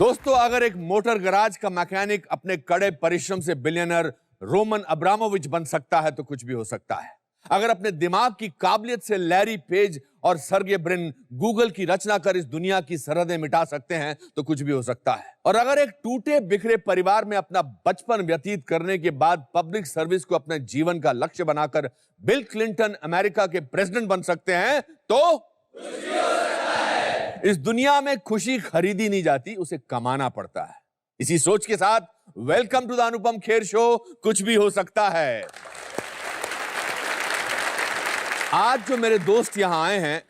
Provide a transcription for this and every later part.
दोस्तों, अगर एक मोटर गराज का मैकेनिक अपने कड़े परिश्रम से बिलियनर रोमन अब्रामोविच बन सकता है तो कुछ भी हो सकता है। अगर अपने दिमाग की काबिलियत से लैरी पेज और सर्गे ब्रिन गूगल की रचना कर इस दुनिया की सरहदें मिटा सकते हैं तो कुछ भी हो सकता है। और अगर एक टूटे बिखरे परिवार में अपना बचपन व्यतीत करने के बाद पब्लिक सर्विस को अपने जीवन का लक्ष्य बनाकर बिल क्लिंटन अमेरिका के प्रेसिडेंट बन सकते हैं तो इस दुनिया में खुशी खरीदी नहीं जाती, उसे कमाना पड़ता है। इसी सोच के साथ welcome to the Anupam Kher show. कुछ भी हो सकता है। आज जो मेरे दोस्त यहां आए हैं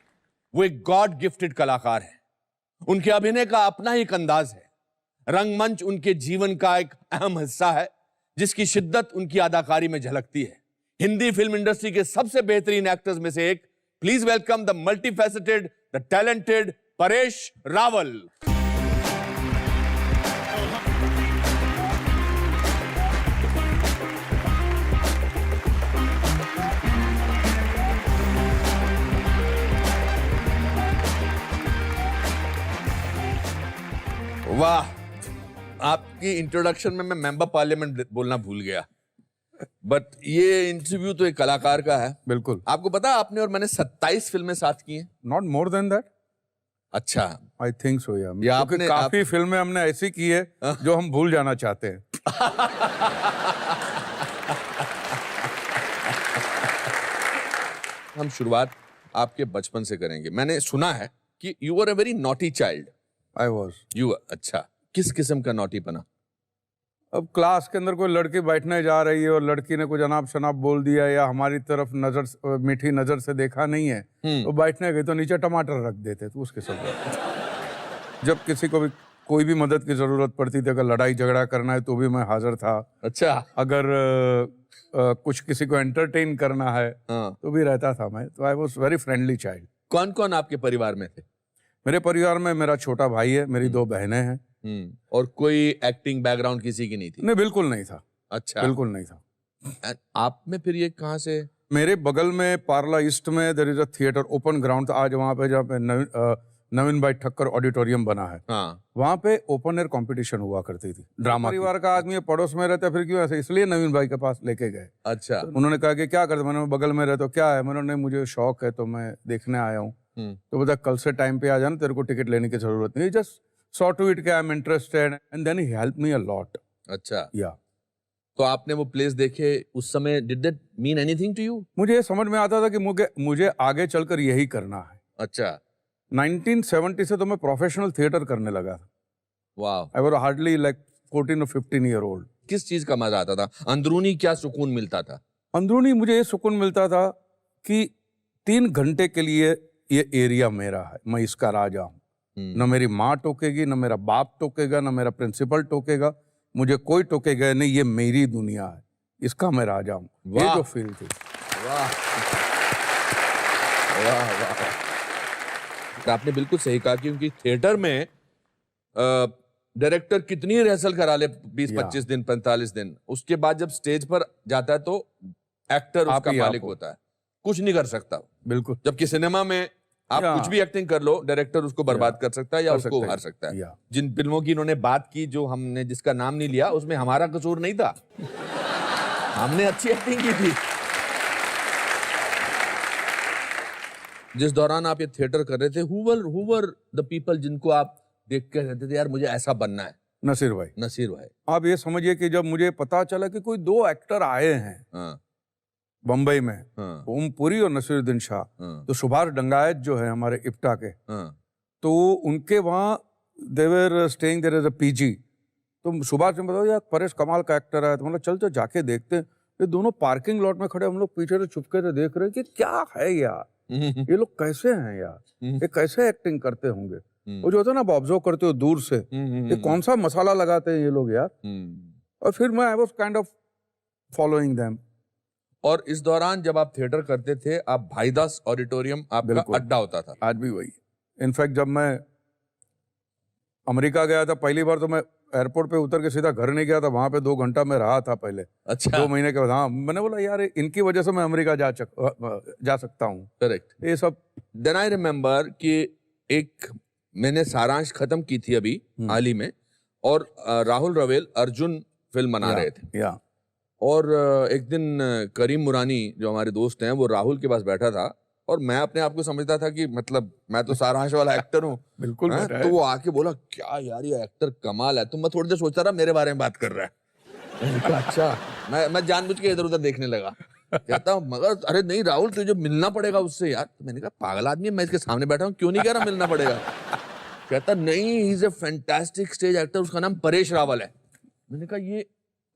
वो एक गॉड गिफ्टेड कलाकार हैं। उनके अभिनय का अपना ही एक अंदाज है। रंगमंच उनके जीवन का एक अहम हिस्सा है जिसकी शिद्दत उनकी अदाकारी में झलकती है। हिंदी फिल्म इंडस्ट्री के सबसे बेहतरीन एक्टर्स में से एक, please welcome the multifaceted, the talented Paresh Rawal. वाह, आपकी इंट्रोडक्शन में मैं मेंबर पार्लियामेंट बोलना भूल गया, बट ये इंटरव्यू तो एक कलाकार का है। बिल्कुल। आपको पता है आपने और मैंने 27 फिल्में साथ की हैं। Not more than that. अच्छा, आई थिंक सो या आपने काफी फिल्में हमने ऐसी की है जो हम भूल जाना चाहते हैं। हम शुरुआत आपके बचपन से करेंगे। मैंने सुना है कि you were a very naughty child. I was. अच्छा, किस किस्म का नॉटी बना? अब क्लास के अंदर कोई लड़की बैठने जा रही है और लड़की ने कुछ अनाप शनाप बोल दिया या हमारी तरफ नजर मीठी नजर से देखा नहीं है तो बैठने गई तो नीचे टमाटर रख देते तो उसके सब। जब किसी को भी कोई भी मदद की जरूरत पड़ती थी, अगर लड़ाई झगड़ा करना है तो भी मैं हाजिर था। अच्छा। अगर कुछ किसी को एंटरटेन करना है तो भी रहता था मैं। तो I was very friendly child. कौन कौन आपके परिवार में थे? मेरे परिवार में मेरा छोटा भाई है, मेरी 2 बहनें हैं। और कोई एक्टिंग बैकग्राउंड किसी की नहीं थी? नहीं, बिल्कुल नहीं था। अच्छा, बिल्कुल नहीं था। आप में फिर ये कहाँ से? मेरे बगल में पार्ला ईस्ट में there is a theatre, open ground था। आज वहाँ पे जहाँ पे नवीन भाई ठक्कर ऑडिटोरियम बना है, वहाँ पे ओपन एयर कंपटीशन हुआ करती थी ड्रामा। परिवार का आदमी पड़ोस में रहता फिर क्यों ऐसे, इसलिए नवीन भाई के पास लेके गए। अच्छा। तो उन्होंने कहा कि क्या करते, मैंने बगल में रहते, तो क्या है, मैंने मुझे शौक है तो मैं देखने आया हूँ। तो बोला कल से टाइम पे आ जाना, तेरे को टिकट लेने की जरूरत नहीं। जस्ट सॉ टू इट कि I am interested and then he help me a lot. अच्छा। या तो आपने वो प्लेस देखे उस समय, did that mean anything to you? मुझे समझ में आता था कि मुझे आगे चलकर यही करना है। अच्छा। 1970 से तो मैं प्रोफेशनल थिएटर करने लगा था। वाह। आई वाज हार्डली लाइक 14 और 15 ईयर ओल्ड। किस चीज का मजा आता था? अंदरूनी क्या सुकून मिलता था? अंदरूनी मुझे ये सुकून मिलता था कि 3 घंटे के लिए ये एरिया मेरा है, मैं इसका राजा हूँ। न मेरी माँ टोकेगी, न मेरा बाप टोकेगा, न मेरा प्रिंसिपल टोकेगा, मुझे कोई टोकेगा नहीं। ये मेरी दुनिया है, इसका मैं राजा हूँ। ये जो फील थी। वाह वाह वाह। आपने बिल्कुल सही कहा, क्योंकि थिएटर में डायरेक्टर कितनी रिहर्सल करा ले, 20-25 दिन, 45 दिन, उसके बाद जब स्टेज पर जाता है तो एक्टर उसका मालिक होता है, कुछ नहीं कर सकता। बिल्कुल। जबकि सिनेमा में आप कुछ भी एक्टिंग कर लो, डायरेक्टर उसको बर्बाद कर सकता है या उसको उभार सकता है। जिन फिल्मों की इन्होंने बात की, जो हमने जिसका नाम नहीं लिया, उसमें हमारा कसूर नहीं था। हमने अच्छी एक्टिंग की थी। जिस दौरान आप ये थिएटर कर रहे थे, who were the people जिनको आप देख कर रहते थे यार मुझे ऐसा बनना है? नसीर भाई। नसीर भाई। आप ये समझिए कि जब मुझे पता चला कि कोई 2 एक्टर आए हैं बम्बई में, ओम पुरी और नसीरुद्दीन शाह, तो सुभाष डंगायत जो है हमारे इफ्टा के, तो उनके वहाँ देवर staying there is a PG. तो सुभाष ने बताया यार परेश कमाल का एक्टर है, तो मतलब चल जाके देखते हैं। ये दोनों पार्किंग लॉट में खड़े, हम लोग पीछे से चुपके से देख रहे हैं कि क्या है यार, ये लोग कैसे हैं यार, ये कैसे एक्टिंग करते होंगे। वो जो होता है ना, आप ऑब्जर्व करते हो दूर से, ये कौन सा मसाला लगाते हैं ये लोग यार। और फिर मैं I was kind of following them. और इस दौरान जब आप थिएटर करते थे, आप भाईदास ऑडिटोरियम आपका अड्डा होता था। आज भी वही। इनफैक्ट जब मैं अमेरिका गया था पहली बार, तो मैं एयरपोर्ट पे उतर के सीधा घर नहीं गया था, वहां पे 2 घंटा मैं रहा था पहले। अच्छा। 2 महीने के बाद। हाँ, मैंने बोला यार इनकी वजह से मैं अमेरिका जा सकता हूँ। करेक्ट। ये सब। देन आई रिमेम्बर कि एक मैंने सारांश खत्म की थी अभी हाल ही में, और राहुल रवेल अर्जुन फिल्म बना रहे थे। या और एक दिन करीम मुरानी जो हमारे दोस्त हैं वो राहुल के पास बैठा था और मैं अपने आप को समझता था कि मतलब मैं तो सारांश वाला एक्टर हूँ। बिल्कुल हाँ, तो वो आके बोला क्या यार ये एक्टर कमाल है। तो मैं थोड़ी देर सोचता रहा मेरे बारे में बात कर रहा है। मैंने कहा अच्छा। मैं जानबूझ के इधर उधर देखने लगा। कहता मगर अरे नहीं राहुल तुझे मिलना पड़ेगा उससे यार। तो मैंने कहा पागल आदमी है, मैं इसके सामने बैठा हूँ, क्यों नहीं कह रहा मिलना पड़ेगा। कहता नहीं he is a fantastic stage actor, उसका नाम परेश रावल है। मैंने कहा ये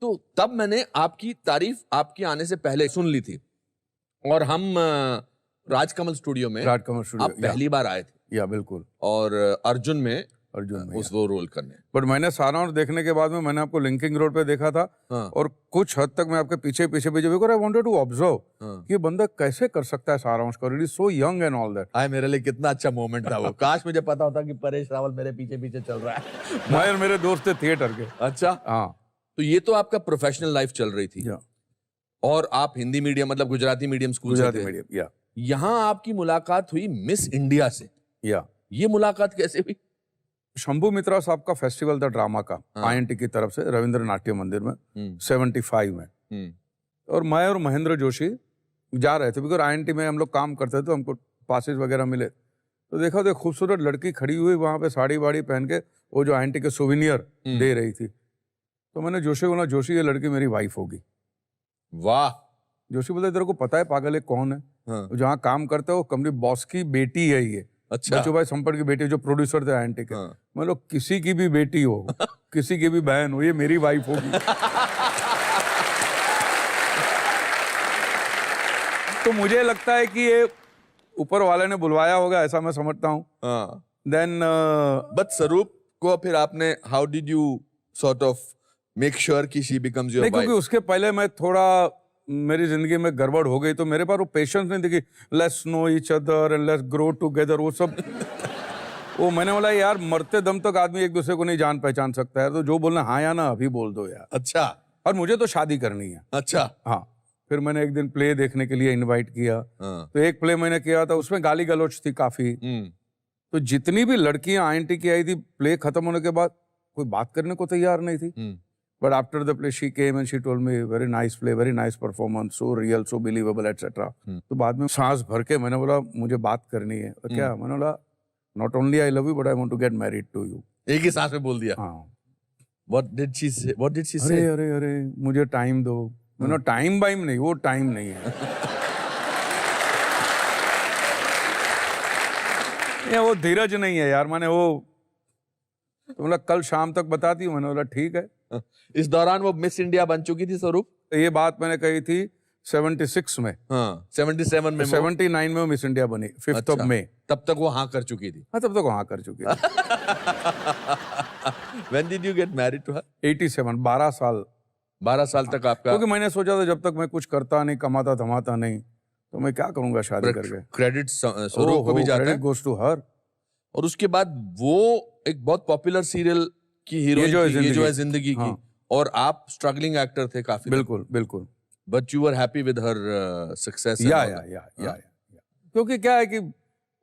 तो तब मैंने आपकी तारीफ आपके आने से पहले सुन ली थी और हम राजकमल स्टूडियो में आप पहली बार आए थे। या बिल्कुल। और अर्जुन में उस वो रोल करने। बट मैंने सारांश देखने के बाद में मैंने आपको लिंकिंग रोड पे देखा था। हाँ। और कुछ हद तक मैं आपके पीछे पीछे आई वांटेड टू ऑब्जर्व कि ये बंदा कैसे कर सकता है सारांश को, it is so young and all that. हाय मेरे लिए कितना अच्छा मोमेंट था वो। काश मुझे पता होता कि परेश रावल मेरे पीछे पीछे चल रहा है। मैं और मेरे दोस्त थे थिएटर के। अच्छा हाँ। तो ये तो आपका प्रोफेशनल लाइफ चल रही थी और आप हिंदी मीडियम मतलब गुजराती मीडियम स्कूल से थे। गुजराती मीडियम। या यहाँ आपकी मुलाकात हुई मिस इंडिया से। या ये मुलाकात कैसे हुई? शंभू मित्रा साहब का फेस्टिवल था ड्रामा का INT की तरफ से रविंद्र नाट्य मंदिर में 75 में। और मैं और महेंद्र जोशी जा रहे थे बिकॉज INT में हम लोग काम करते थे तो हमको पासेस वगैरह मिले। तो देखा तो एक खूबसूरत लड़की खड़ी हुई वहां पे साड़ी वाड़ी पहन के, वो जो INT के सोविनियर दे रही थी। तो मैंने जोशी को बोला जोशी ये लड़की मेरी वाइफ होगी। वाह। जोशी बोलते तेरे को पता है पागल है कौन है? हाँ। जहाँ काम करते हो कंपनी बॉस की बेटी है ये। अच्छा। बच्चू भाई संपट की बेटी जो प्रोड्यूसर थे INT के। हाँ। मतलब किसी की भी बेटी हो किसी की भी बहन हो ये मेरी वाइफ होगी। तो मुझे लगता है कि ये ऊपर वाले ने बुलवाया होगा ऐसा मैं समझता हूँ। देन बट स्वरूप को फिर आपने how did you sort of make sure कि शी बिकम्स योर वाइफ? क्योंकि उसके पहले मैं थोड़ा मेरी जिंदगी में गड़बड़ हो गई तो मेरे पास वो पेशेंस नहीं थी कि let's know each other and let's grow together वो सब। वो मैंने बोला यार मरते दम तक आदमी एक दूसरे को नहीं जान पहचान सकता है, तो जो बोलना हाँ या ना अभी बोल दो यार। अच्छा। और मुझे तो शादी करनी है। अच्छा। हाँ। फिर मैंने एक दिन प्ले देखने के लिए इनवाइट किया। हाँ। तो एक प्ले मैंने किया था उसमें गाली गलौच थी काफी। तो जितनी भी लड़कियां INT की आई थी प्ले खत्म होने के बाद कोई बात करने को तैयार नहीं थी। But after the play, she came and she told me, very nice play, very nice performance, so real, so believable, etc. तो बाद में सांस भर के मैंने बोला मुझे बात करनी है। और क्या मैंने बोला not only I love you but I want to get married to you। एक ही सांस में बोल दिया। हाँ। What did she say? What did she say? अरे मुझे टाइम दो। मैंने टाइम बाइम नहीं, वो टाइम नहीं है। ये वो धीरज नहीं है यार। मैंने वो तो बोला कल शाम तक बताती हूँ। मैंने बोला ठीक है। इस दौरान वो मिस इंडिया बन चुकी थी स्वरूप। ये बात मैंने कही थी 76 में। हाँ, 77 में 79 में वो मिस इंडिया बनी 5th of May। तब तक वो हाँ कर चुकी थी। हाँ तब तक वो हाँ कर चुकी थी। When did you get married to her? 87 12 साल 12 साल तक आपका। क्योंकि मैंने सोचा था जब तक मैं कुछ करता नहीं कमाता धमाता नहीं तो मैं क्या करूंगा शादी करके। क्रेडिट स्वरूप को भी जाता है। Goes to her. और उसके बाद वो एक बहुत पॉपुलर सीरियल की हीरोइन ये जो है जिंदगी की। और आप स्ट्रगलिंग एक्टर थे काफी। बिल्कुल बिल्कुल। But you were happy with her success. या क्योंकि क्या है कि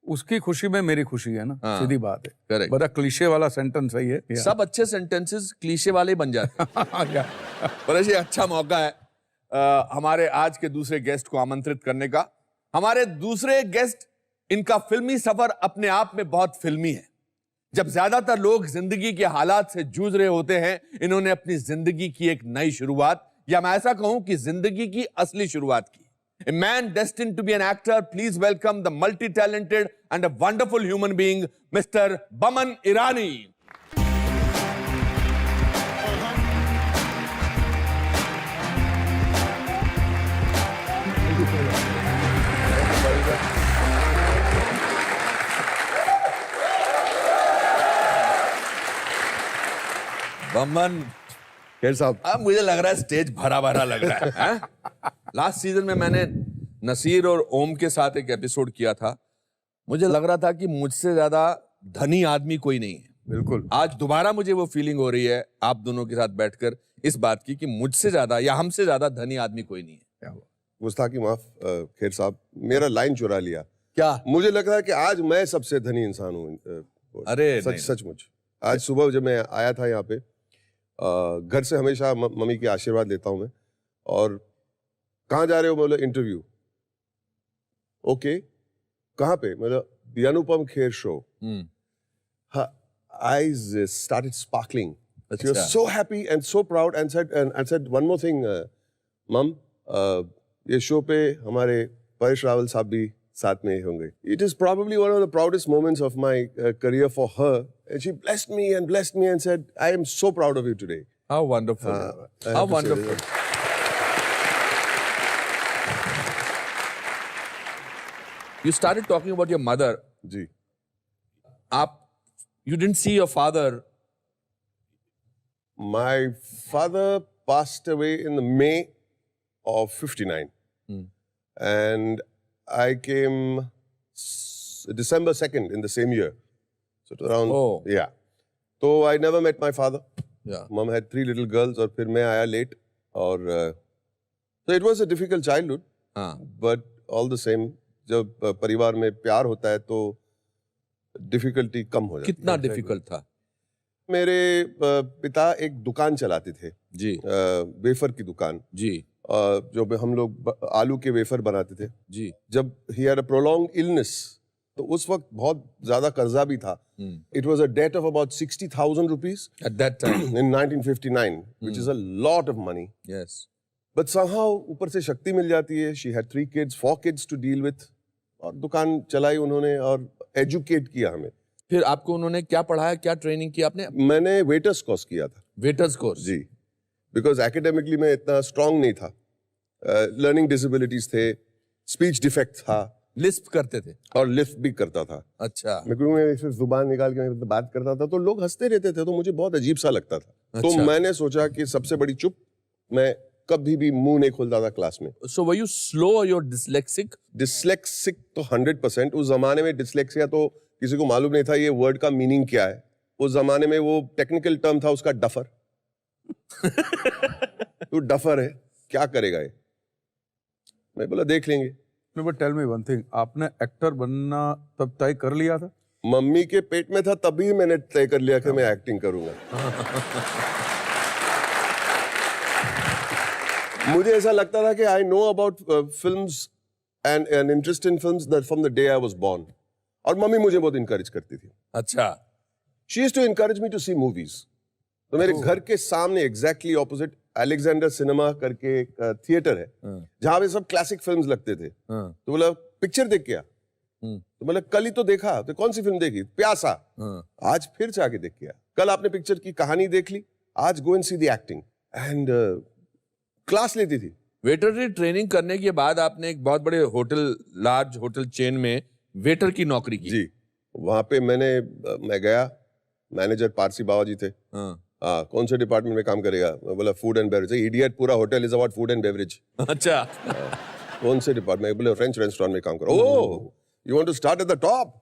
उसकी खुशी में मेरी खुशी है ना। सीधी बात है। करेक्ट। बड़ा क्लीशे वाला सेंटेंस है ये। सब अच्छे सेंटेंसेस क्लीशे वाले बन जाते हैं। पर ये अच्छा मौका है हमारे आज के दूसरे गेस्ट को आमंत्रित करने का। हमारे दूसरे गेस्ट, इनका फिल्मी सफर अपने आप में बहुत फिल्मी है। जब ज्यादातर लोग जिंदगी के हालात से जूझ रहे होते हैं, इन्होंने अपनी जिंदगी की एक नई शुरुआत, या मैं ऐसा कहूं कि जिंदगी की असली शुरुआत की। A man destined to be an actor, please welcome the multi-talented and a wonderful human being, Mr. Baman Irani. Boman Kher साहब, अब मुझे लग रहा है स्टेज भरा भरा लग रहा है। लास्ट सीजन में मैंने नसीर और ओम के साथ एक एपिसोड किया था। मुझे लग रहा था कि मुझसे ज्यादा धनी आदमी कोई नहीं है। बिल्कुल। आज दोबारा मुझे वो फीलिंग हो रही है आप दोनों के साथ बैठकर इस बात की कि मुझसे ज्यादा या हमसे ज्यादा धनी आदमी कोई नहीं है। गुस्ताखी माफ खेर साहब, मेरा लाइन चुरा लिया। क्या? मुझे लग रहा है कि आज मैं सबसे धनी इंसान हूँ। अरे सचमुच आज सुबह जब मैं आया था यहाँ पे घर से हमेशा मम्मी के आशीर्वाद लेता हूँ मैं। और कहाँ जा रहे हो? बोले इंटरव्यू। ओके, कहाँ पे? मतलब the Anupam Kher show. Her eyes started sparkling. She was so happy and so proud and said one more thing, Mom, ये शो पे हमारे परेश रावल साहब भी साथ में होंगे. It is probably one of the proudest moments of my career for her. And she blessed me and said, I am so proud of you today. How wonderful. How wonderful. You started talking about your mother. Ji. You didn't see your father. My father passed away in the May of 59. And I came December 2nd in the same year. So it was around, yeah. So I never met my father. Yeah. Mom had 3 little girls और फिर मैं आया late. और so it was a difficult childhood. But all the same, जब परिवार में प्यार होता है तो डिफिकल्टी कम हो जाती है. कितना डिफिकल्ट था? मेरे पिता एक दुकान चलाते थे जी. वेफर की दुकान जी. जो हम लोग आलू के वेफर बनाते थे जी. जब he had a prolonged illness तो उस वक्त बहुत ज्यादा कर्जा भी था. It was a debt of about 60,000 rupees at that time in 1959 which is a lot of money. Yes. But somehow ऊपर से शक्ति मिल जाती है. She had 3 kids, 4 kids to deal with. और दुकान चलाई उन्होंने और एजुकेट किया हमें. फिर आपको उन्होंने क्या पढ़ाया, क्या ट्रेनिंग की आपने? मैंने वेटर्स कोर्स किया था. वेटर्स कोर्स जी. बिकॉज एकेडमिकली मैं इतना स्ट्रांग नहीं था. लर्निंग डिसेबिलिटीज थे, स्पीच डिफेक्ट था. लिस्प करते थे? और लिफ्ट भी करता था. अच्छा. मैं सिर्फ जुबान निकाल के बात करता था तो लोग हंसते रहते थे तो मुझे बहुत अजीब सा लगता था. अच्छा. तो मैंने सोचा कि सबसे बड़ी चुप. मैं कभी भी मुंह नहीं खोलता था क्लास में. So were you slow or you're dyslexic? Dyslexic तो 100%. उस जमाने में डिसलेक्सिया तो किसी को मालूम नहीं था ये वर्ड का मीनिंग क्या है. उस जमाने में वो टेक्निकल टर्म था उसका डफर. तू डफर है, क्या करेगा ये? मैं बोला देख लेंगे. No, but tell me one thing, आपने एक्टर बनना तब तय कर लिया था? मम्मी के पेट में था तभी मैंने तय कर लिया कि मैं एक्टिंग करूंगा. मुझे ऐसा लगता था कि I know about films and interest in films from the day I was born. और मम्मी मुझे बहुत इनकरेज करती थी. अच्छा. She used to encourage me to see movies. तो मेरे घर के सामने एग्जैक्टली ऑपोजिट अलेक्जेंडर सिनेमा करके एक थिएटर है जहां पे सब क्लासिक फिल्म्स लगते थे. तो बोला पिक्चर देख क्या? तो बोला कल ही तो देखा. तो कौन सी फिल्म देखी? प्यासा. आज फिर से आके देख के आया. कल आपने पिक्चर की कहानी देख ली, आज go and see the acting. And class लेती थी. वेटरनरी ट्रेनिंग करने के बाद आपने एक बहुत बड़े होटल, लार्ज होटल चेन में वेटर की नौकरी की. जी. वहां पे मैं गया. मैनेजर पारसी बाबा जी थे. कौन से डिपार्टमेंट में काम करेगा? मैं बोला फूड एंड बेवरेज. इडियट, पूरा hotel is about food and beverage. अच्छा. कौन से डिपार्टमेंट? बोले फ्रेंच रेस्टोरेंट में काम करो. ओह, you want to start at the top?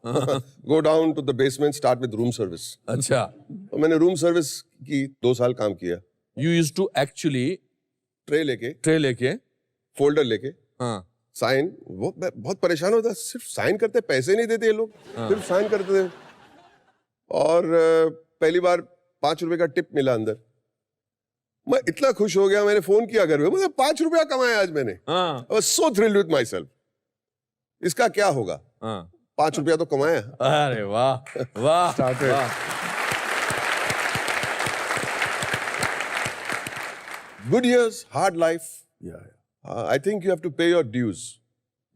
Go down to the basement, start with room service. अच्छा. तो मैंने रूम सर्विस की 2 साल काम किया. You used to actually tray लेके फोल्डर लेके साइन. वो बहुत परेशान होता. सिर्फ साइन करते, पैसे नहीं देते ये लोग. सिर्फ साइन करते थे. और पहली बार 5 रुपए का टिप मिला अंदर. मैं इतना खुश हो गया. मैंने फोन किया घर में. मुझे 5 रुपया कमाया आज मैंने. I was so thrilled with myself. इसका क्या होगा? 5 रुपया तो कमाया. अरे वाह वाह. Good years, hard life. Yeah. I think you have to pay your dues.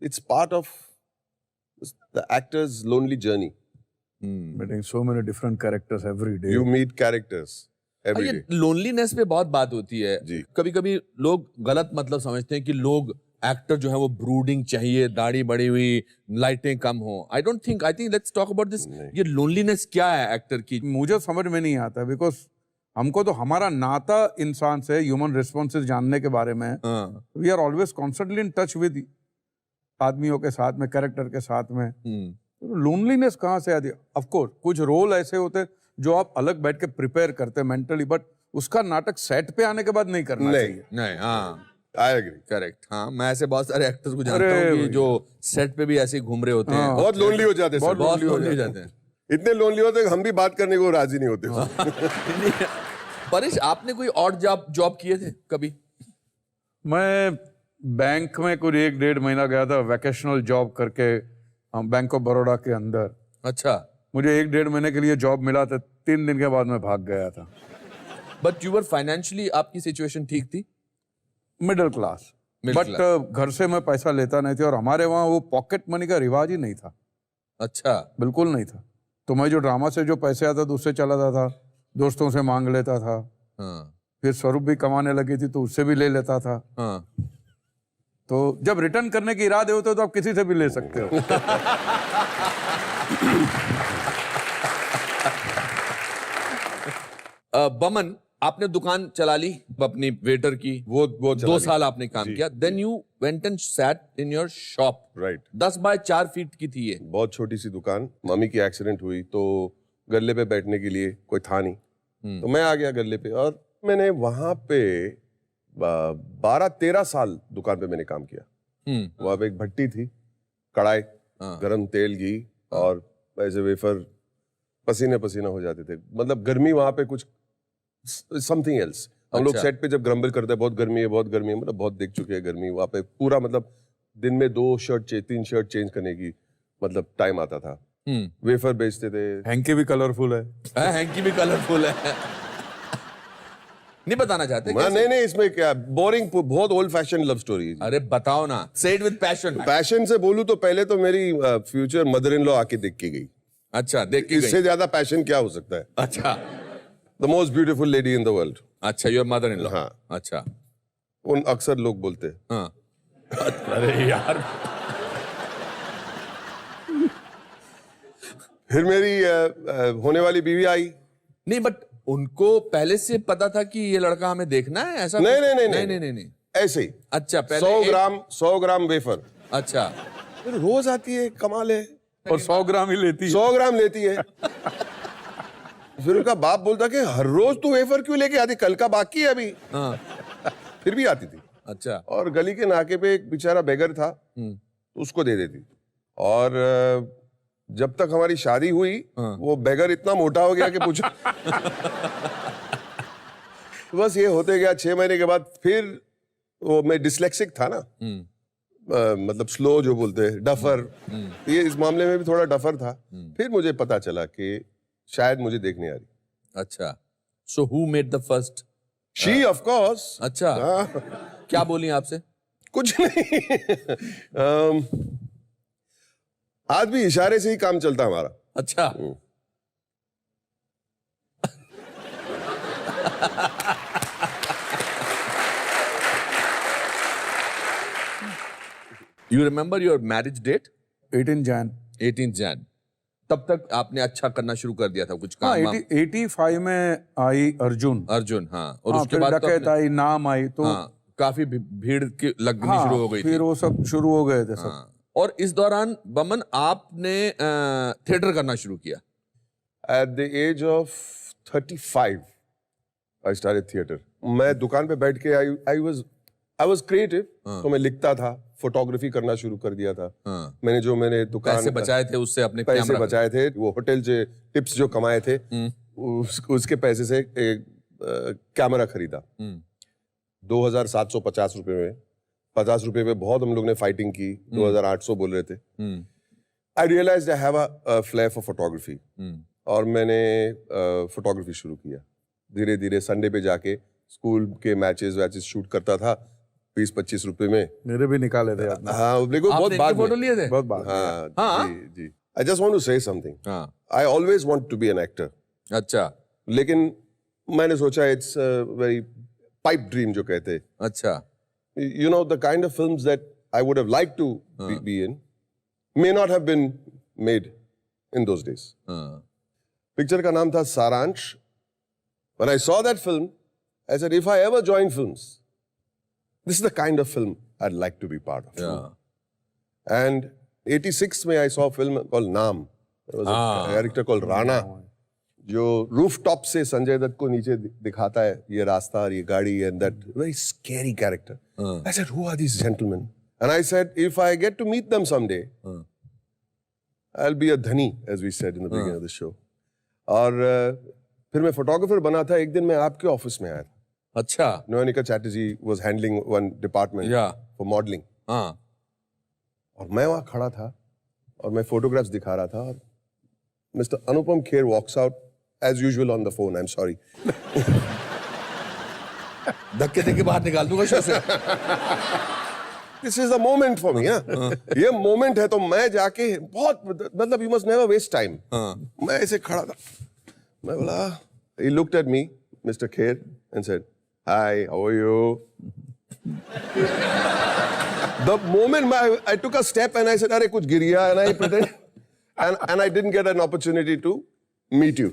It's part of the actor's lonely journey. Meeting so many different characters every day. You meet characters every day. Loneliness पे बहुत बात होती है. कभी कभी लोग गलत मतलब समझते हैं कि लोग एक्टर जो है वो ब्रूडिंग चाहिए, दाढ़ी बड़ी हुई, लाइटें कम हो. I think let's talk about this. ये लोनलीनेस क्या है एक्टर की? मुझे समझ में नहीं आता. बिकॉज हमको तो हमारा नाता इंसान से, ह्यूमन रिस्पॉन्सेज जानने के बारे में, we are always constantly in touch with आदमियों के साथ में, कैरेक्टर के साथ में. लोनलीनेस कहाँ से आती है? ऑफ कोर्स कुछ रोल ऐसे होते हैं जो आप अलग बैठ के प्रिपेयर करते हैं मेंटली, बट उसका नाटक सेट पे आने के बाद नहीं करना चाहिए. नहीं. हाँ, I agree. करेक्ट. हाँ, मैं ऐसे बहुत सारे एक्टर्स को जानता हूँ कि जो सेट पे भी ऐसे ही घूम रहे होते हैं. बहुत लोनली हो जाते हैं. बहुत लोनली हो जाते हैं. इतने लोनली होते हैं कि हम भी बात करने को राजी नहीं होते. परेश, आपने कोई और जॉब किए थे कभी? मैं बैंक में कुछ 1-1.5 महीना गया था वैकेशनल जॉब करके, बैंक ऑफ बड़ौदा के अंदर। अच्छा। मुझे 1-1.5 महीने के लिए जॉब मिला था, 3 दिन के बाद मैं भाग गया था। बट यू वर फाइनेंशियली, आपकी सिचुएशन ठीक थी? मिडिल क्लास, बट घर से मैं पैसा लेता नहीं था, और हमारे वहाँ वो पॉकेट मनी का रिवाज ही नहीं था। अच्छा। बिल्कुल नहीं था। तो मैं जो ड्रामा से जो पैसे आता था उससे चला जाता था, दोस्तों से मांग लेता था। हाँ। फिर स्वरूप भी कमाने लगी थी तो उससे भी ले लेता था। हाँ। तो जब रिटर्न करने के इरादे होते तो आप किसी से भी ले सकते हो। बमन, आपने दुकान चला ली अपनी वेटर की, वो 2 साल आपने काम किया। Then you went and sat in your shop. Right. 10 by 4 feet की थी ये। बहुत छोटी सी दुकान। मम्मी की एक्सीडेंट हुई तो गल्ले पे बैठने के लिए कोई था नहीं, तो मैं आ गया गल्ले पे, और मैंने वहां पे 12-13 साल दुकान पे मैंने काम किया। वहां पे एक भट्टी थी, कढ़ाई, गरम तेल, घी, और ऐसे वेफर पसीने पसीना हो जाते थे। मतलब गर्मी वहां पे कुछ समथिंग एल्स। हम लोग सेट पे जब ग्रम्बल करते हैं बहुत गर्मी है, बहुत गर्मी है, मतलब बहुत देख चुके हैं गर्मी वहां पे। पूरा मतलब दिन में 2 शर्ट 3 शर्ट चेंज करने की मतलब टाइम आता था। वेफर बेचते थे। हैंकी भी कलरफुल है। हैंकी भी कलरफुल है। नहीं बताना चाहते? नहीं, इसमें क्या बोरिंग, बहुत ओल्ड फैशन लव स्टोरी। अरे बताओ ना, से इट विद पैशन। पैशन से बोलूं तो पहले तो मेरी फ्यूचर मदर इन लॉ आके देख के गई। अच्छा, देख के इससे ज्यादा पैशन क्या हो सकता है? अच्छा। The most beautiful lady in the world. अच्छा, योर मदर इन लॉ। हाँ। अच्छा। उन अक्सर लोग बोलते हैं। हाँ। अरे यार। फिर मेरी होने वाली बीवी आई। नहीं, बट उनको पहले से पता था कि ये लड़का हमें देखना है, ऐसा? नहीं। ऐसे ही। अच्छा, पहले 100 ग्राम वेफर। अच्छा। फिर रोज आती है, कमाल है, और 100 ग्राम ही लेती है। 100 ग्राम लेती है। फिर उनका बाप बोलता कि हर रोज तू वेफर क्यों लेके आती, कल का बाकी है अभी। हाँ। फिर भी आती थी। अच्छा। और गली के नाके पे एक बेचारा बेगर था, उसको दे देती। और जब तक हमारी शादी हुई, वो बेगर इतना मोटा हो गया कि पूछो। बस ये होते गया। 6 महीने के बाद फिर वो, मैं डिसलेक्सिक था ना, मतलब स्लो जो बोलते हैं, डफर। ये इस मामले में भी थोड़ा डफर था। फिर मुझे पता चला कि शायद मुझे देखने आ रही। अच्छा। So who made the first? She, of course. अच्छा। क्या बोली आपसे? कुछ नहीं। आज भी इशारे से ही काम चलता हमारा। अच्छा। You remember your marriage date? 18 Jain. 18 Jain. तब तक आपने अच्छा करना शुरू कर दिया था कुछ काम? हाँ, 85 में आई अर्जुन। हाँ। और उसके फिर बाद डकैत आई, नाम आई, तो काफी भीड़ लगनी शुरू हो गई थी। फिर वो सब शुरू हो गए थे सब। और इस दौरान बमन आपने थिएटर करना शुरू किया? At the age of 35, I started theater. मैं दुकान पे बैठ के I was creative, तो मैं लिखता था, फोटोग्राफी करना शुरू कर दिया था। मैंने दुकान पैसे बचाए थे उससे, अपने पैसे बचाए थे, वो होटल से टिप्स जो कमाए थे, उसके पैसे से एक कैमरा खरीदा 2750 रुपए में। 50 रुपए में बहुत हम लोग ने फाइटिंग की। 2800 बोल रहे थे। I realised I have a flair for photography, और मैंने फोटोग्राफी शुरू किया। धीरे धीरे संडे पे जाके स्कूल के मैचेस शूट करता था 20-25 रुपए में। मेरे भी निकाले थे आपने। हाँ, बहुत बात फोटो लिए थे? बहुत बात। हाँ, जी। I just want to say something. I always want to be an actor. अच्छा। लेकिन मैंने सोचा इट्स वेरी पाइप ड्रीम जो कहते हैं। अच्छा। You know, the kind of films that I would have liked to be in may not have been made in those days. Picture का नाम था सारांश. When I saw that film, I said, if I ever join films, this is the kind of film I'd like to be part of. Yeah. And 86 में I saw a film called Naam. There was a character called Rana, जो rooftop से संजय दत्त को नीचे दिखाता है, ये रास्ता और ये गाड़ी, and that very scary character. I said, who are these gentlemen? And I said, if I get to meet them someday, I'll be a dhani, as we said in the beginning of the show. और फिर मैं photographer बना था। एक दिन मैं आपके office में आया था। अच्छा। Nonika Chatterjee was handling one department for modelling. हाँ। और मैं वहां खड़ा था और मैं फोटोग्राफ्स दिखा रहा था और mister Anupam Kher walks out as usual on the phone. I am sorry. धक्के धक्के बाहर निकाल दूंगा शो से। This is the moment for me. ये मोमेंट है तो मैं जाके बहुत मतलब you must never waste time. मैं ऐसे खड़ा था। मैं बोला, he looked at me, Mr. Kher, and said, "Hi, how are you?" The moment I took a step and I said, "अरे कुछ गिर गया," and I pretend, and I didn't get an opportunity to meet you.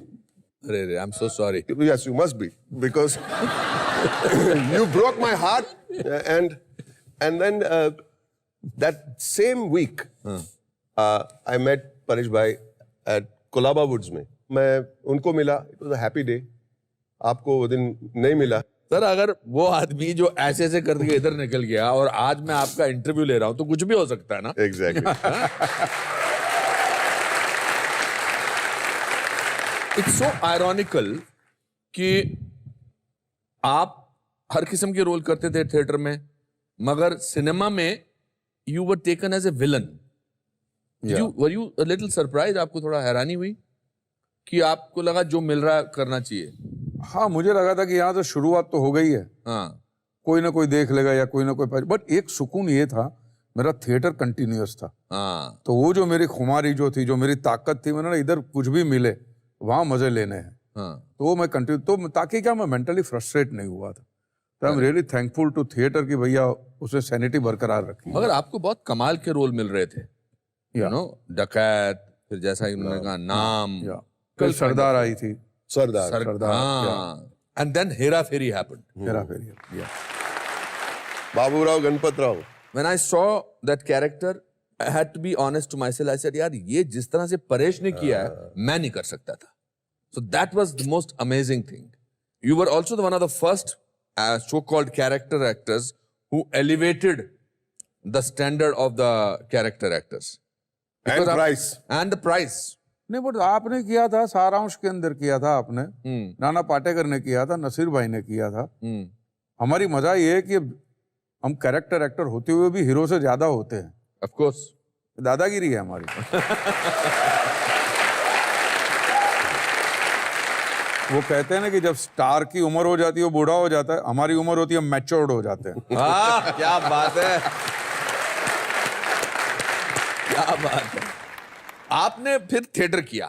अरे I'm so sorry. Yes, you must be, because you broke my heart, and then that same week, I met Paresh bhai at Colaba Woods में। मैं उनको मिला। It was a happy day। आपको वो दिन नहीं मिला। सर अगर वो आदमी जो ऐसे ऐसे करके इधर निकल गया और आज मैं आपका इंटरव्यू ले रहा हूं तो कुछ भी हो सकता है ना। Exactly। इट्स सो आयरॉनिकल कि आप हर किस्म के रोल करते थे थिएटर में, मगर सिनेमा में you were taken as a villain. Were you a little surprise? आपको थोड़ा हैरानी हुई कि आपको लगा जो मिल रहा है करना चाहिए? हाँ, मुझे लगा था कि यहाँ तो शुरुआत तो हो गई है। हाँ। कोई ना कोई देख लेगा या कोई ना कोई, बट एक सुकून ये था, मेरा थिएटर कंटिन्यूअस था। हाँ। तो वो जो मेरी खुमारी जो थी, जो मेरी ताकत थी, मैंने इधर कुछ भी मिले वहां मजे लेने हैं। हाँ। तो वो मैं कंटिन्यू, तो ताकि क्या मैं मेंटली फ्रस्ट्रेट नहीं हुआ था। तो I am really thankful to theatre कि भैया उसने सैनिटी बरकरार रखी। मगर आपको बहुत कमाल के रोल मिल रहे थे, यू नो, डकैत, फिर जैसा उन्होंने कहा नाम, कल सरदार आई थी। सरदार। हाँ। And then Hera Pheri happened. Hera Pheri. Baburao Ganpat Rao. When I saw that character, I had to be honest to myself. I said, यार ये जिस तरह से परेश ने किया है, मैं नहीं कर सकता था. So that was the most amazing thing. You were also one of the first so-called character actors who elevated the standard of the character actors. And price. And the price. नहीं, बट आपने किया था, सारांश के अंदर किया था आपने, नाना पाटेकर ने किया था, नसीर भाई ने किया था। हमारी मजा ये है कि हम कैरेक्टर एक्टर होते हुए भी हीरो से ज्यादा होते हैं। Of course. दादागिरी है हमारी। वो कहते हैं ना कि जब स्टार की उम्र हो जाती है वो बूढ़ा हो जाता है, हमारी उम्र होती है मैच्योर्ड हो जाते हैं। क्या बात है, क्या बात है। आपने फिर थिएटर किया?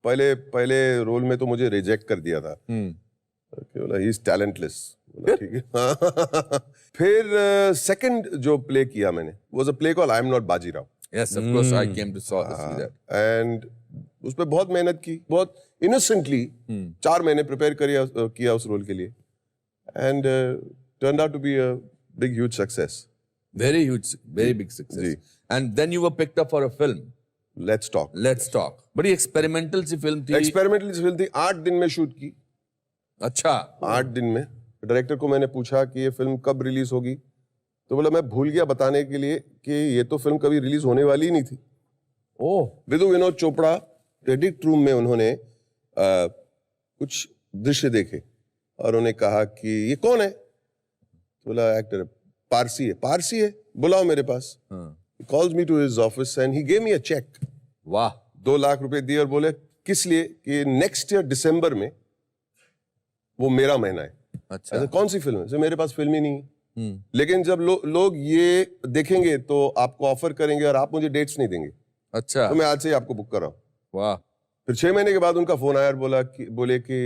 पहले रोल में तो मुझे रिजेक्ट कर दिया था। He is talentless. ठीक है। फिर सेकंड जो प्ले किया मैंने was a play called I am not Bajirao. Yes, of course, I came to saw this. And उस पे बहुत मेहनत की, बहुत इनोसेंटली 4 महीने प्रिपेयर किया उस रोल के लिए, and turned out to be a big huge success. Very huge, very big success. And then you were picked up for a film, let's talk. बड़ी एक्सपेरिमेंटल सी फिल्म थी। 8 दिन में शूट की। अच्छा। 8 दिन में। डायरेक्टर को मैंने पूछा कि ये फिल्म कब रिलीज होगी, तो बोला मैं भूल गया बताने के लिए कि ये तो फिल्म कभी रिलीज होने वाली ही नहीं थी। ओह। विदु विनोद चोपड़ा एडिट रूम में उन्होंने कुछ दृश्य देखे और उन्होंने कहा कि ये कौन है, तो बोला एक्टर पारसी है, बुलाओ मेरे पास। Calls me to his office and he gave me a cheque. वाह। 2 लाख रुपए दिए और बोले किस लिए, कि नेक्स्ट ईयर दिसंबर में वो मेरा महीना है। अच्छा। कौन सी फिल्म है? सर मेरे पास फिल्म ही नहीं है। लेकिन जब लोग ये देखेंगे तो आपको ऑफर करेंगे और आप मुझे डेट्स नहीं देंगे। अच्छा। तो मैं आज से ही आपको बुक कर रहा हूँ। वाह। फिर 6 महीने के बाद उनका फोन आया और बोले कि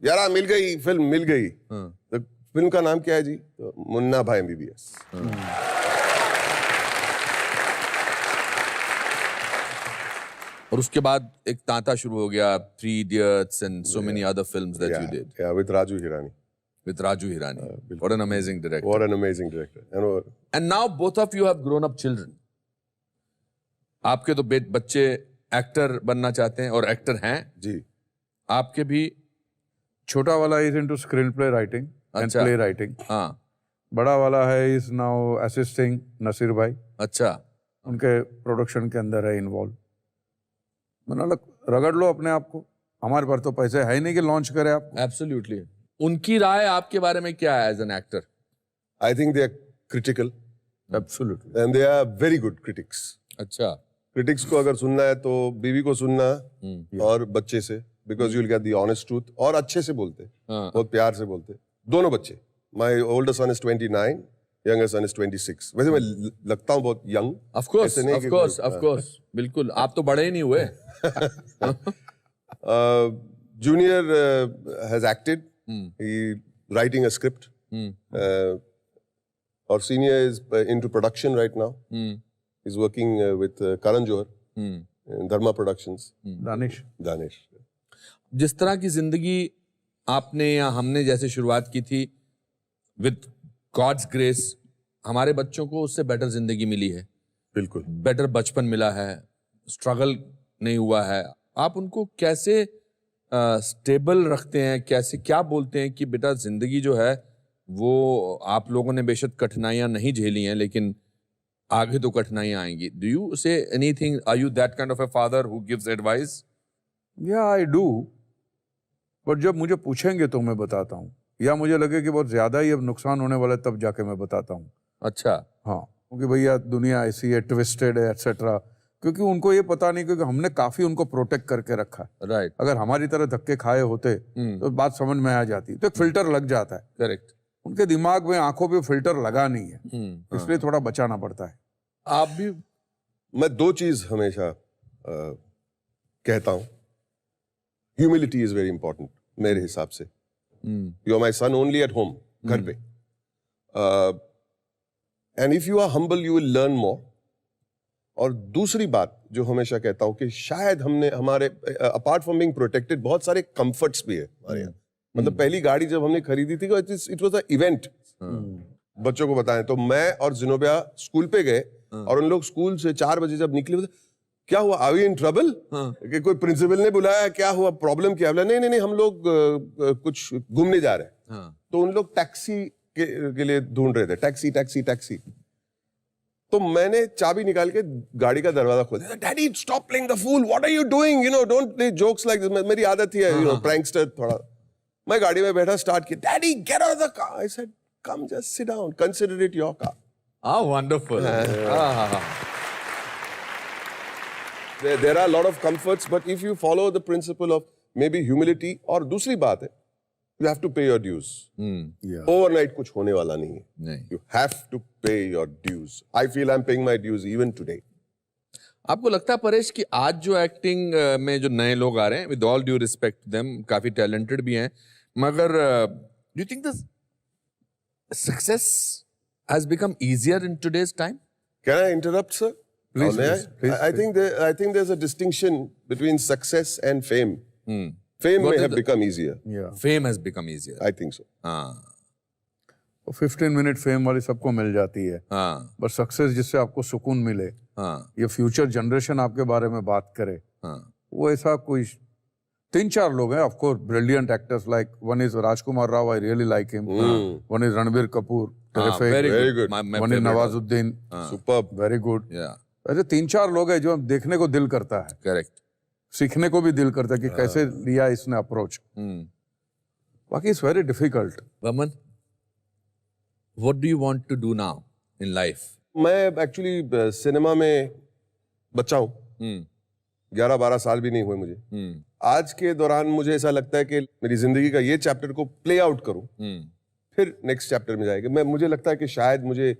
यार मिल गई फिल्म, मिल गई। तो फिल्म का नाम क्या है जी? तो मुन्ना भाई MBBS। और उसके बाद एक तांता शुरू हो गया, 3 Idiots and so many other films that you did. Yeah, with Raju Hirani. With Raju Hirani. What an amazing director. What an amazing director. And now both of you have grown up children. आपके तो बच्चे actor बनना चाहते हैं और actor हैं जी। आपके भी? छोटा वाला is into screen play writing and play writing. हाँ। बड़ा वाला है इज नाउ असिस्टिंग नसीर भाई। अच्छा। उनके प्रोडक्शन के अंदर है इन्वॉल्व। मैंने रगड़ लो अपने आप को, हमारे पास तो पैसे है ही नहीं कि लॉन्च करें आप। एब्सोल्युटली। उनकी राय आपके बारे में क्या है as an actor? I think they are critical absolutely. and they are very good critics. अच्छा। क्रिटिक्स को अगर सुनना है तो बीवी को सुनना और बच्चे से, because you will get the honest truth. और अच्छे से बोलते, बहुत प्यार से बोलते दोनों बच्चे। My older son is 29, younger son is 26। वैसे मैं लगता हूँ बहुत यंग। ऑफ कोर्स, बिल्कुल। आप तो बड़े ही नहीं हुए। Junior has acted, he writing a script, और senior is into production right now. He's working with Karan Johar in Dharma Productions. Danish. जिस तरह की जिंदगी आपने या हमने जैसे शुरुआत की थी, विद गॉड्स ग्रेस हमारे बच्चों को उससे बेटर जिंदगी मिली है। बिल्कुल। बेटर बचपन मिला है, स्ट्रगल नहीं हुआ है। आप उनको कैसे स्टेबल रखते हैं, कैसे क्या बोलते हैं कि बेटा जिंदगी जो है वो आप लोगों ने बेशक कठिनाइयां नहीं झेली हैं, लेकिन आगे तो कठिनाइयां आएंगी। Do you say anything? Are you that kind of a father who gives advice? या आई डू, बट जब मुझे पूछेंगे तो मैं बताता हूँ, या मुझे लगे कि बहुत ज्यादा ही अब नुकसान होने वाला है तब जाके मैं बताता हूँ। अच्छा। हाँ, क्योंकि भैया दुनिया ऐसी है, ट्विस्टेड है, एटसेट्रा। क्योंकि उनको ये पता नहीं, क्योंकि हमने काफी उनको प्रोटेक्ट करके रखा है। राइट। अगर हमारी तरह धक्के खाए होते तो बात समझ में आ जाती। तो एक फिल्टर लग जाता है। करेक्ट। उनके दिमाग में, आंखों पे फिल्टर लगा नहीं है, इसलिए थोड़ा बचाना पड़ता है। आप भी? मैं दो चीज हमेशा कहता हूं। ह्यूमिलिटी इज वेरी इंपॉर्टेंट मेरे हिसाब से। You are my son only at home, घर पे। And if you are humble you will learn more. और दूसरी बात जो हमेशा कहता हूं कि शायद हमने हमारे अपार्ट फ्रॉम बीइंग प्रोटेक्टेड बहुत सारे कंफर्ट्स भी है हमारे यहाँ। मतलब पहली गाड़ी जब हमने खरीदी थी, इट वाज अ इवेंट। बच्चों को बताएं तो मैं और जिनोबिया स्कूल पे गए, और उन लोग स्कूल से 4 बजे जब निकले, क्या हुआ, आर वी इन ट्रबल? कि कोई प्रिंसिपल ने बुलाया, क्या हुआ, प्रॉब्लम क्या? बोला नहीं, हम लोग कुछ घूमने जा रहे हैं। तो उन लोग टैक्सी के लिए ढूंढ रहे थे, टैक्सी। तो मैंने चाबी निकाल के गाड़ी का दरवाजा खोल दिया। Daddy stop playing the fool, what are you doing, don't play jokes like this. मेरी आदत ही है, प्रैंकस्टर थोड़ा। मैं गाड़ी में बैठा, स्टार्ट किया, daddy get out of the car. I said come just sit down, consider it your car. Wonderful. There are a lot of comforts, but if you follow the principle of maybe humility, और दूसरी बात है, you have to pay your dues. Overnight कुछ होने वाला नहीं है। You have to pay your dues. I feel I'm paying my dues even today. आपको लगता है परेश कि आज जो एक्टिंग में जो नए लोग आ रहे हैं, with all due respect to them, काफी टैलेंटेड भी हैं, मगर do you think this success has become easier in today's time? Can I interrupt, sir? Please, please. I think there's a distinction between success and fame. Fame may have become easier. Yeah. Fame has become easier. I think so. हाँ। 15 minute fame वाली सबको मिल जाती है। हाँ। But success जिससे आपको सुकून मिले, हाँ। ये फ्यूचर जनरेशन आपके बारे में बात करे, हाँ। वो ऐसा कोई 3-4 लोग हैं, of course brilliant actors, like one is Rajkumar Rao, I really like him. One is Ranbir Kapoor, very good. One is Nawazuddin, Superb. Very good. Yeah. ऐसे 3-4 लोग हैं जो देखने को दिल करता है, Correct. सीखने को भी दिल करता है कि कैसे लिया इसने अप्रोच। बाकी it's very difficult. Vaman, what do you want to do now in life? मैं एक्चुअली सिनेमा में बच्चा हूँ। 11-12 साल भी नहीं हुए मुझे। आज के दौरान मुझे ऐसा लगता है कि मेरी जिंदगी का ये चैप्टर को प्ले आउट करूं, फिर नेक्स्ट चैप्टर में जाएगा। मुझे लगता है कि शायद मुझे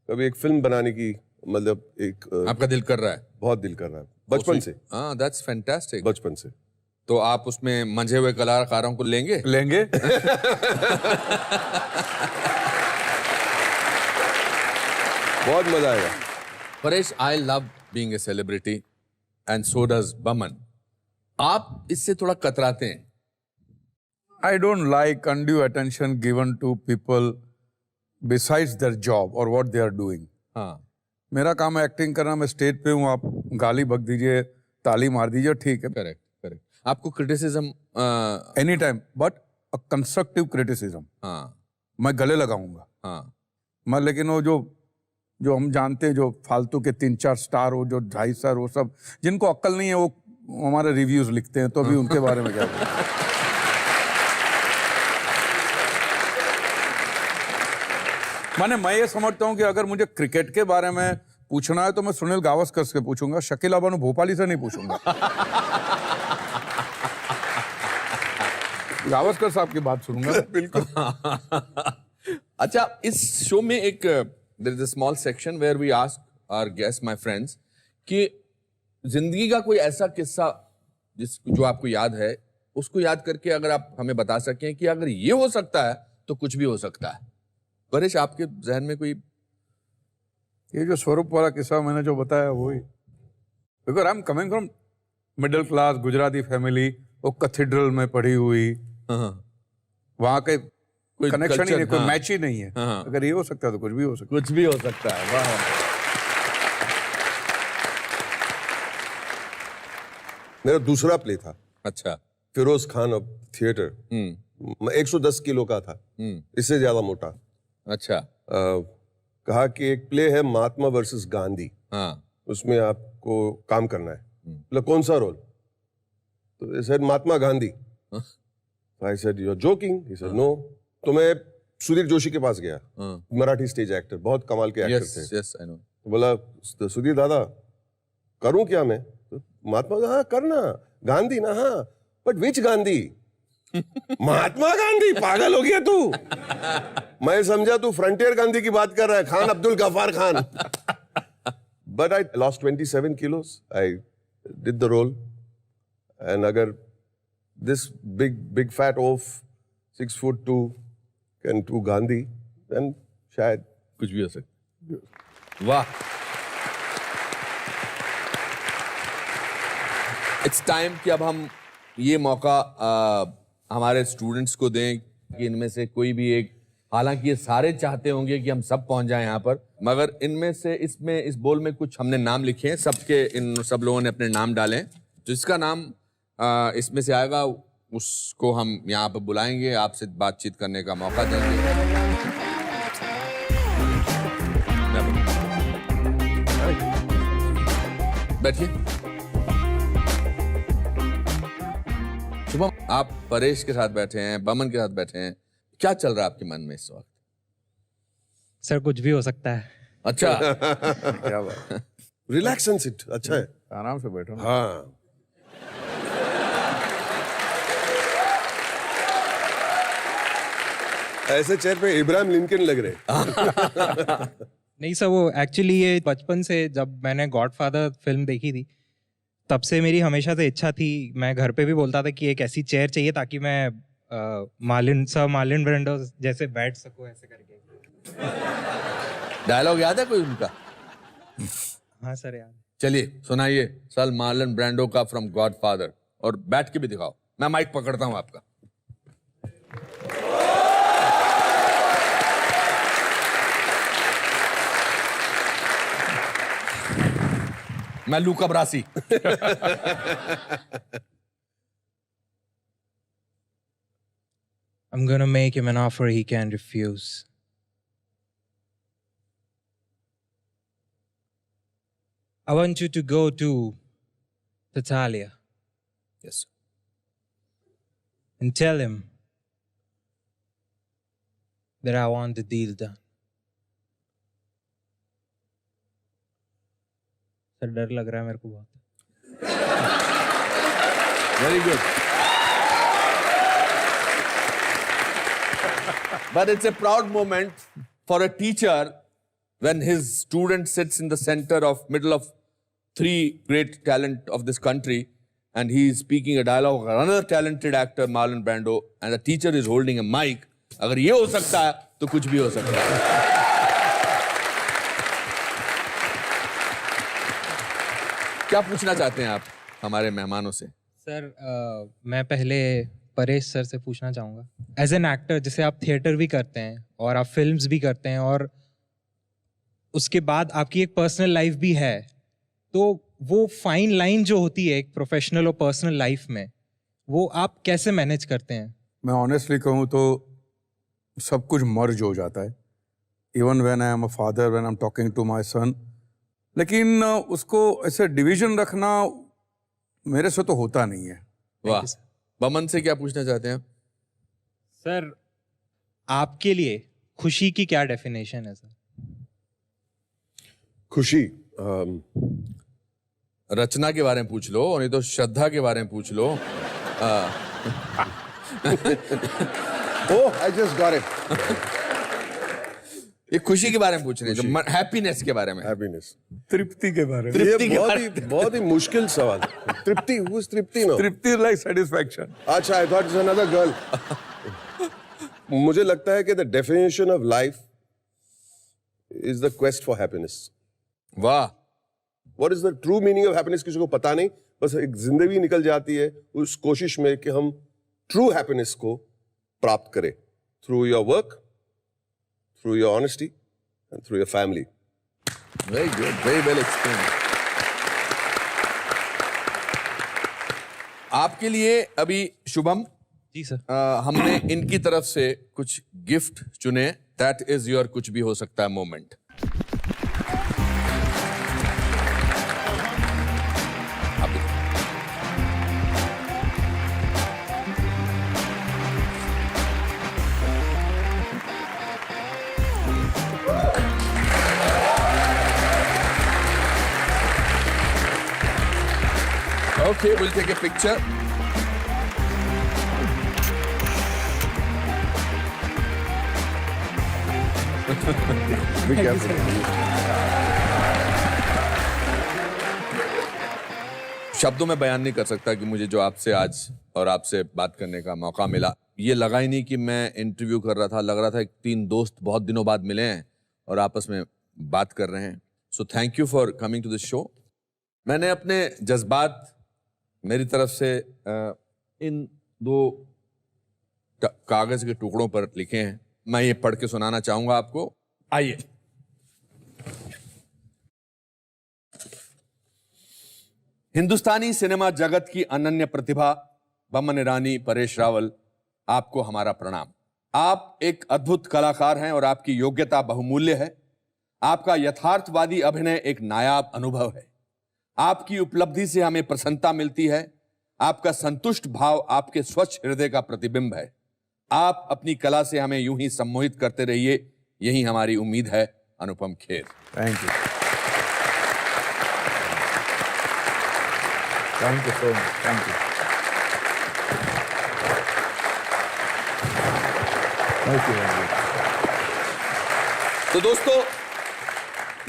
कभी एक फिल्म बनाने की, मतलब एक आपका दिल कर रहा है? बहुत दिल कर रहा है, बचपन से। हाँ, that's fantastic. बचपन से। तो आप उसमें मंझे हुए कलाकारों को लेंगे? बहुत मजा आएगा। Paresh, I love being a celebrity and so does Vaman. आप इससे थोड़ा कतराते हैं? I don't like undue attention given to people besides their job or what they are doing. हाँ। मेरा काम है एक्टिंग करना, मैं स्टेज पे हूँ, आप गाली बक दीजिए, ताली मार दीजिए, ठीक है। करेक्ट। आपको criticism any time, but a constructive criticism. हाँ। मैं गले लगाऊंगा। हाँ। मैं, लेकिन वो जो हम जानते हैं, जो फालतू के 3-4 स्टार हो, जो 2.5 स्टार, वो सब जिनको अक्ल नहीं है, वो हमारे रिव्यूज लिखते हैं, तो अभी उनके बारे में क्या बोलूं? मैं ये समझता हूं कि अगर मुझे क्रिकेट के बारे में पूछना है तो मैं सुनील गावस्कर से पूछूंगा, शकील अबानू भोपाली से नहीं पूछूंगा। गावस्कर साहब की बात सुनूंगा। बिल्कुल। अच्छा, इस शो में एक there is a small section where we ask our guest, my friends, कि जिंदगी का कोई ऐसा किस्सा जो आपको याद है, उसको याद करके अगर आप हमें बता सकें कि अगर ये हो सकता है तो कुछ भी हो सकता है। परेश, आपके जहन में कोई? ये जो स्वरूप वाला किस्सा मैंने जो बताया वही, because I am coming from middle class Gujarati family, वो कैथेड्रल में पढ़ी हुई, वहां के कोई कनेक्शन ही नहीं, कोई मैच ही नहीं है। अगर ये हो सकता है तो कुछ भी हो सकता है। कुछ भी हो सकता है। वाह। मेरा दूसरा प्ले था। अच्छा। Feroz Khan of theatre. मैं 110 किलो का था, इससे ज्यादा मोटा। अच्छा। कहा कि एक प्ले है महात्मा वर्सेस गांधी, उसमें आपको काम करना है। मतलब कौन सा रोल? तो sir Mahatma Gandhi. I said you are joking? He said no. तो मैं सुधीर जोशी के पास गया, मराठी स्टेज एक्टर, बहुत कमाल के एक्टर थे। Yes, I know. तो बोला, सुधीर दादा करूं क्या मैं? तो महात्मा, हाँ करना, गांधी ना, हाँ बट विच गांधी? महात्मा गांधी? पागल हो गया तू? मैं समझा तू फ्रंटियर गांधी की बात कर रहा है, Khan Abdul Ghaffar Khan. But I lost 27 kilos. I did the role, and अगर this big fat of 6'2" can do Gandhi, then शायद कुछ भी हो सकता है। वाह। इट्स टाइम कि अब हम ये मौका हमारे स्टूडेंट्स को दें कि इनमें से कोई भी एक, हालांकि ये सारे चाहते होंगे कि हम सब पहुंच जाएं यहाँ पर, मगर इनमें से इस बोल में कुछ हमने नाम लिखे हैं, सबके इन सब लोगों ने अपने नाम डाले, जिसका नाम इसमें से आएगा उसको हम यहाँ पर बुलाएंगे, आपसे बातचीत करने का मौका देंगे। बैठिए। शुभम, आप परेश के साथ बैठे हैं, बमन के साथ बैठे हैं, क्या चल रहा है आपके मन में इस वक्त? सर कुछ भी हो सकता है। अच्छा। क्या बात, रिलैक्स एंड सिट। अच्छा है, आराम से बैठो। हाँ। ऐसे चेयर पे इब्राहिम लिंकन लग रहे। नहीं सर, वो एक्चुअली ये बचपन से जब मैंने गॉडफादर फिल्म देखी थी, तब से मेरी हमेशा से इच्छा थी, मैं घर पे भी बोलता था कि एक ऐसी चेयर चाहिए ताकि मैं मार्लिन ब्रेंडो जैसे बैठ सकूं, ऐसे करके। डायलॉग याद है कोई उनका? हाँ सर याद। चलिए सुनाइए, सर मार्लन ब्रांडो का फ्रॉम गॉडफादर, और बैठ के भी दिखाओ, मैं माइक पकड़ता हूं आपका। मैं लूका ब्रासी। I'm gonna make him an offer he can't refuse. I want you to go to Tatalia. Yes. And tell him that I want the deal done. Sir डर लग रहा है मेरे को बहुत। Very good. But it's a proud moment for a teacher when his student sits in the center of middle of three great talent of this country, and he is speaking a dialogue of another talented actor, Marlon Brando, and the teacher is holding a mic. अगर ये हो सकता है तो कुछ भी हो सकता है। क्या पूछना चाहते हैं आप हमारे मेहमानों से? सर मैं पहले परेश सर से पूछना चाहूँगा, एज एन एक्टर, जैसे आप थिएटर भी करते हैं और आप फिल्म्स भी करते हैं और उसके बाद आपकी एक पर्सनल लाइफ भी है, तो वो फाइन लाइन जो होती है एक प्रोफेशनल और पर्सनल लाइफ में, वो आप कैसे मैनेज करते हैं? मैं ऑनेस्टली कहूँ तो सब कुछ मर्ज हो जाता है, even when I am a father, when I am talking to my son, लेकिन उसको ऐसे डिवीजन रखना मेरे से तो होता नहीं है। वाह। बमन से क्या पूछना चाहते हैं? सर आपके लिए खुशी की क्या डेफिनेशन है सर? खुशी रचना के बारे में पूछ लो, नहीं तो श्रद्धा के बारे में पूछ लो। ओह आई जस्ट गॉट इट। ये खुशी के बारे में पूछ रहे हैं, हैप्पीनेस के बारे में। हैप्पीनेस, तृप्ति के बारे में। ये बहुत ही मुश्किल सवाल। Tripti, who is Tripti no? Tripti like satisfaction. अच्छा, I thought it's another girl. मुझे लगता है कि the definition of life is the quest for happiness. वाह। What is the true meaning of happiness किसी को पता नहीं, बस एक जिंदगी निकल जाती है उस कोशिश में कि हम ट्रू हैप्पीनेस को प्राप्त करें through your work, through your honesty and through your family. Very good, very well explained. आपके लिए अभी शुभम जी सर। हमने इनकी तरफ से कुछ गिफ्ट चुने। दैट इज योर कुछ भी हो सकता है moment. Okay, we'll take a picture. Be careful. शब्दों में बयान नहीं कर सकता कि मुझे जो आपसे आज और आपसे बात करने का मौका मिला, ये लगा ही नहीं कि मैं इंटरव्यू कर रहा था। लग रहा था कि 3 दोस्त बहुत दिनों बाद मिले हैं और आपस में बात कर रहे हैं। So thank you for coming to this show. मैंने अपने जज्बात मेरी तरफ से इन 2 कागज के टुकड़ों पर लिखे हैं। मैं ये पढ़ के सुनाना चाहूंगा आपको। आइए। हिंदुस्तानी सिनेमा जगत की अनन्य प्रतिभा बमन ईरानी, परेश रावल, आपको हमारा प्रणाम। आप एक अद्भुत कलाकार हैं और आपकी योग्यता बहुमूल्य है। आपका यथार्थवादी अभिनय एक नायाब अनुभव है। आपकी उपलब्धि से हमें प्रसन्नता मिलती है। आपका संतुष्ट भाव आपके स्वच्छ हृदय का प्रतिबिंब है। आप अपनी कला से हमें यूं ही सम्मोहित करते रहिए, यही हमारी उम्मीद है। Anupam Kher. Thank you, thank you so much, thank you. तो दोस्तों,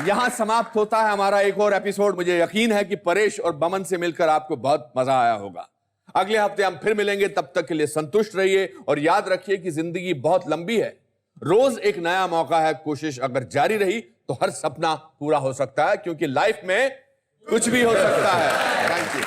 यहां समाप्त होता है हमारा एक और एपिसोड। मुझे यकीन है कि परेश और बमन से मिलकर आपको बहुत मजा आया होगा। अगले हफ्ते हम फिर मिलेंगे। तब तक के लिए संतुष्ट रहिए और याद रखिए कि जिंदगी बहुत लंबी है। रोज एक नया मौका है। कोशिश अगर जारी रही तो हर सपना पूरा हो सकता है, क्योंकि लाइफ में कुछ भी हो सकता है। Thank you.